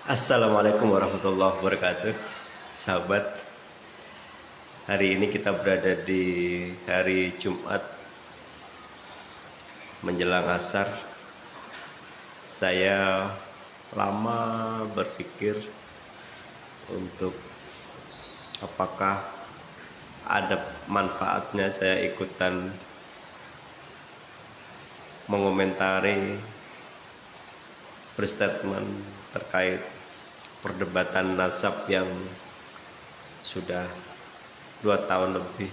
Assalamualaikum warahmatullahi wabarakatuh. Sahabat, hari ini kita berada di hari Jumat menjelang asar. Saya lama berpikir untuk apakah ada manfaatnya saya ikutan mengomentari berstatement terkait perdebatan nasab yang sudah 2 tahun lebih.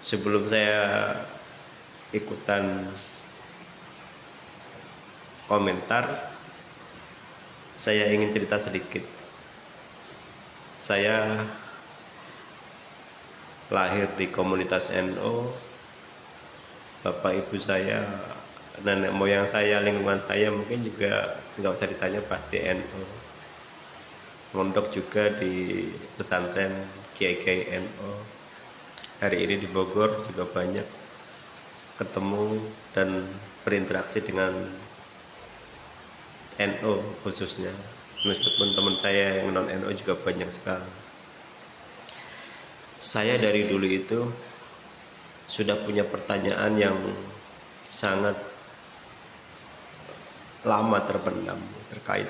Sebelum saya ikutan komentar, saya ingin cerita sedikit. Saya lahir di komunitas NU. Bapak ibu saya, nenek moyang saya, lingkungan saya mungkin juga nggak usah ditanya, pasti NU. Mondok juga di pesantren Kiai NU. Hari ini di Bogor juga banyak ketemu dan berinteraksi dengan NU khususnya. Meskipun teman saya yang non NU juga banyak sekali. Saya dari dulu itu sudah punya pertanyaan yang sangat lama terpendam terkait,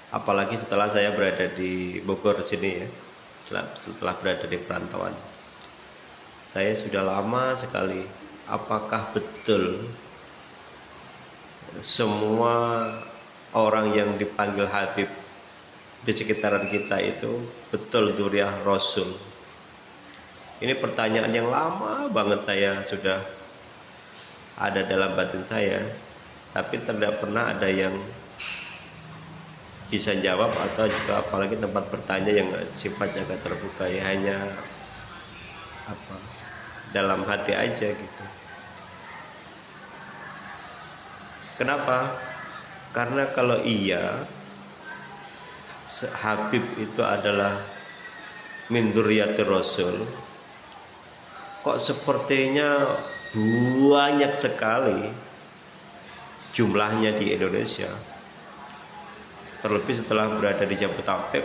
apalagi setelah saya berada di Bogor sini ya, setelah berada di perantauan. Saya sudah lama sekali, apakah betul semua orang yang dipanggil Habib di sekitaran kita itu betul dzurriyyah Rasul? Ini pertanyaan yang lama banget saya sudah ada dalam batin saya, tapi tidak pernah ada yang bisa jawab, atau juga apalagi tempat bertanya yang sifatnya agak terbuka, ya hanya dalam hati aja gitu. Kenapa? Karena kalau iya Habib itu adalah min dzurriyyatir Rasul, kok sepertinya banyak sekali jumlahnya di Indonesia. Terlebih setelah berada di Jabodetabek,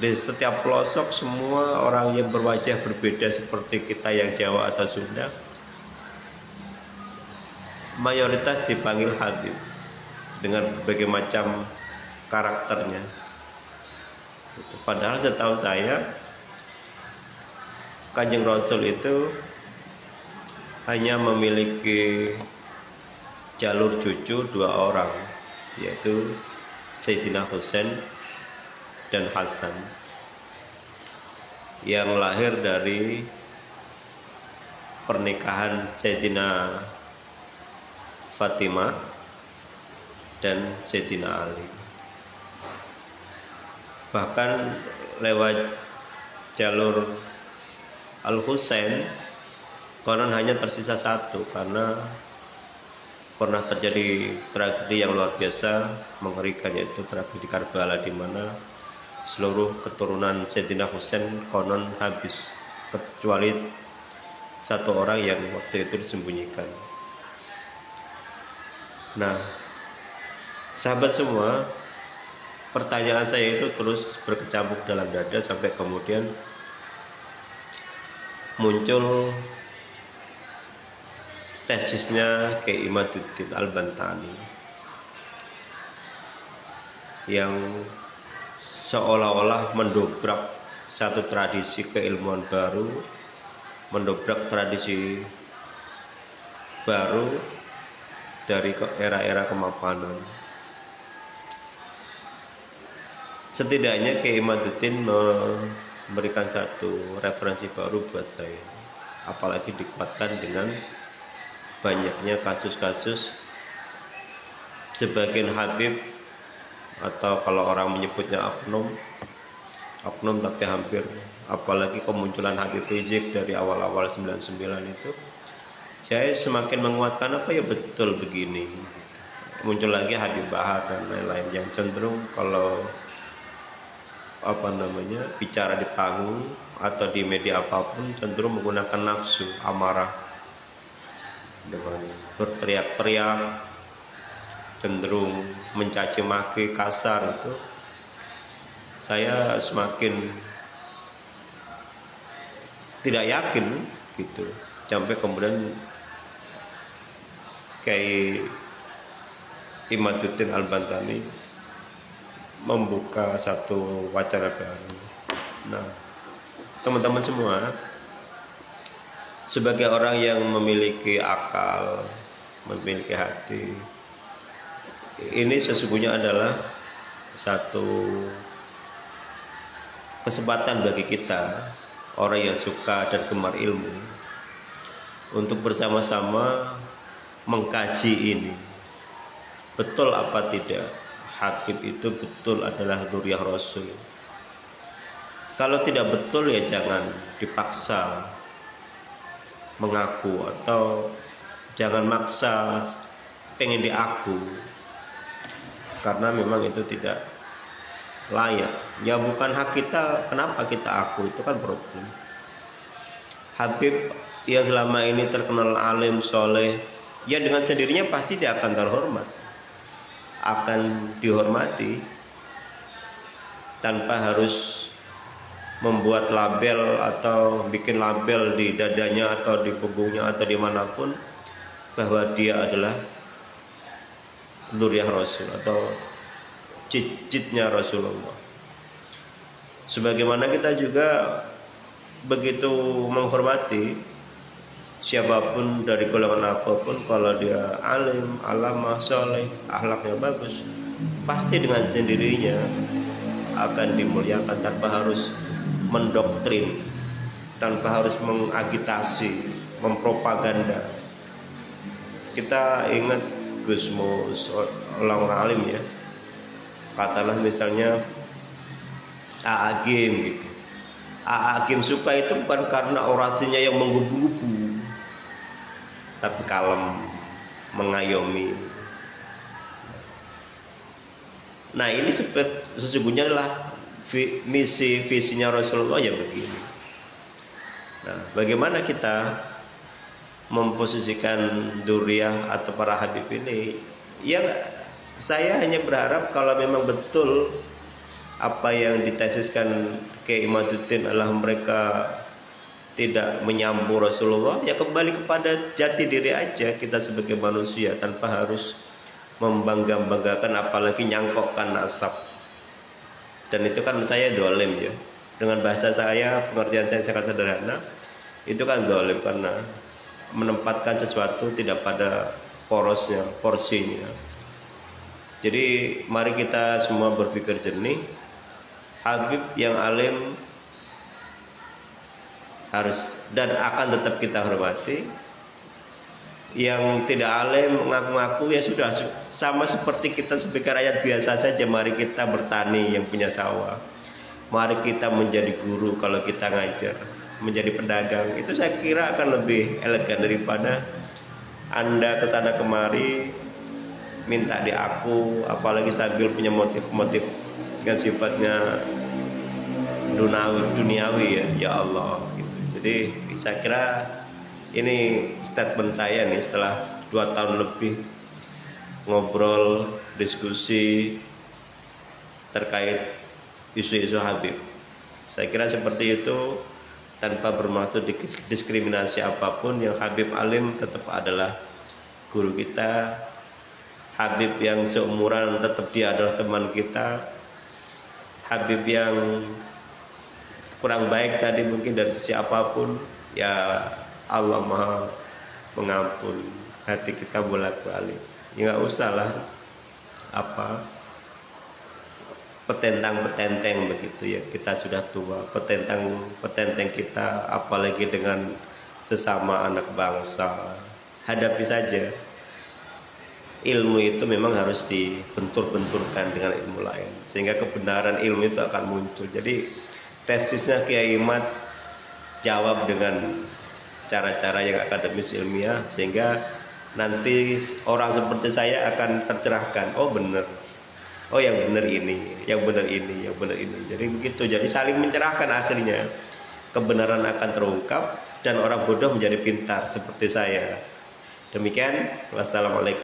di setiap pelosok semua orang yang berwajah berbeda seperti kita yang Jawa atau Sunda, mayoritas dipanggil Habib dengan berbagai macam karakternya. Padahal setahu saya Kanjeng Rasul itu hanya memiliki jalur cucu 2 orang, yaitu Sayyidina Husain dan Hasan, yang lahir dari pernikahan Sayyidina Fatimah dan Sayyidina Ali. Bahkan lewat jalur Al-Husain konon hanya tersisa 1, karena pernah terjadi tragedi yang luar biasa mengerikan, yaitu tragedi Karbala, di mana seluruh keturunan Sayyidina Husain konon habis, kecuali 1 orang yang waktu itu disembunyikan. Nah, sahabat semua, pertanyaan saya itu terus berkecamuk dalam dada sampai kemudian muncul tesisnya Kiai Imaduddin Al-Bantani yang seolah-olah mendobrak satu tradisi keilmuan baru, mendobrak tradisi baru dari era-era kemapanan. Setidaknya Kiai Imaduddin memberikan satu referensi baru buat saya, apalagi dikuatkan dengan banyaknya kasus-kasus sebagian Habib, atau kalau orang menyebutnya oknum tapi hampir, apalagi kemunculan Habib Rizik dari awal-awal 99 itu, saya semakin menguatkan, apa ya betul begini. Muncul lagi Habib Bahar dan lain-lain yang cenderung kalau bicara di panggung atau di media apapun cenderung menggunakan nafsu, amarah, dengan berteriak-teriak, cenderung mencaci maki kasar itu, saya semakin tidak yakin gitu. Sampai kemudian Kiai Imaduddin Al-Bantani membuka satu wacana baru. Nah, teman-teman semua, sebagai orang yang memiliki akal, memiliki hati, ini sesungguhnya adalah satu kesempatan bagi kita, orang yang suka dan gemar ilmu, untuk bersama-sama mengkaji ini. Betul apa tidak Habib itu betul adalah dzurriyyah Rasul? Kalau tidak betul ya jangan dipaksa mengaku, atau jangan maksa pengen diaku, karena memang itu tidak layak. Ya bukan hak kita, kenapa kita aku, itu kan problem. Habib yang selama ini terkenal alim soleh, ya dengan sendirinya pasti dia akan terhormat, akan dihormati, tanpa harus membuat label atau bikin label di dadanya atau di punggungnya atau dimanapun bahwa dia adalah dzurriyyah Rasul atau cicitnya Rasulullah. Sebagaimana kita juga begitu menghormati siapapun dari golongan apapun, kalau dia alim, alamah, soleh, akhlaknya bagus, pasti dengan sendirinya akan dimuliakan tanpa harus mendoktrin, tanpa harus mengagitasi, mempropaganda. Kita ingat Gus Mus, orang-orang alim ya, katalah misalnya A'agim gitu. A'agim suka itu bukan karena orasinya yang menggebu-gebu, tapi kalem, mengayomi. Nah ini sesungguhnya adalah misi visinya Rasulullah ya begini. Nah, bagaimana kita memposisikan dzurriyyah atau para habib ini? Ya, saya hanya berharap kalau memang betul apa yang ditesiskan Kiai Imaduddin adalah mereka tidak menyambung Rasulullah, ya kembali kepada jati diri aja kita sebagai manusia, tanpa harus membangga-banggakan apalagi nyangkokkan nasab. Dan itu kan saya dolim ya, dengan bahasa saya, pengertian saya sangat sederhana, itu kan dolim karena menempatkan sesuatu tidak pada porosnya, porsinya. Jadi mari kita semua berpikir jernih. Habib yang alim harus dan akan tetap kita hormati. Yang tidak alim mengaku-ngaku ya sudah, sama seperti kita sebagai rakyat biasa saja. Mari kita bertani yang punya sawah, mari kita menjadi guru kalau kita ngajar, menjadi pedagang. Itu saya kira akan lebih elegan daripada Anda kesana kemari minta diaku, apalagi sambil punya motif-motif yang sifatnya duniawi ya Allah gitu. Jadi saya kira ini statement saya nih setelah 2 tahun lebih ngobrol, diskusi terkait isu-isu Habib. Saya kira seperti itu, tanpa bermaksud diskriminasi apapun. Yang Habib alim tetap adalah guru kita. Habib yang seumuran tetap dia adalah teman kita. Habib yang kurang baik tadi mungkin dari sisi apapun, ya Allah Maha mengampun, hati kita bolak-balik. Ya nggak usah lah petentang-petenteng begitu ya. Kita sudah tua, petentang-petenteng kita, apalagi dengan sesama anak bangsa. Hadapi saja. Ilmu itu memang harus dibentur-benturkan dengan ilmu lain, sehingga kebenaran ilmu itu akan muncul. Jadi tesisnya Kiai Imad jawab dengan cara-cara yang akademis ilmiah, sehingga nanti orang seperti saya akan tercerahkan. Oh benar, oh yang benar ini, yang benar ini, yang benar ini. Jadi begitu, jadi saling mencerahkan, akhirnya kebenaran akan terungkap dan orang bodoh menjadi pintar seperti saya. Demikian, wassalamualaikum.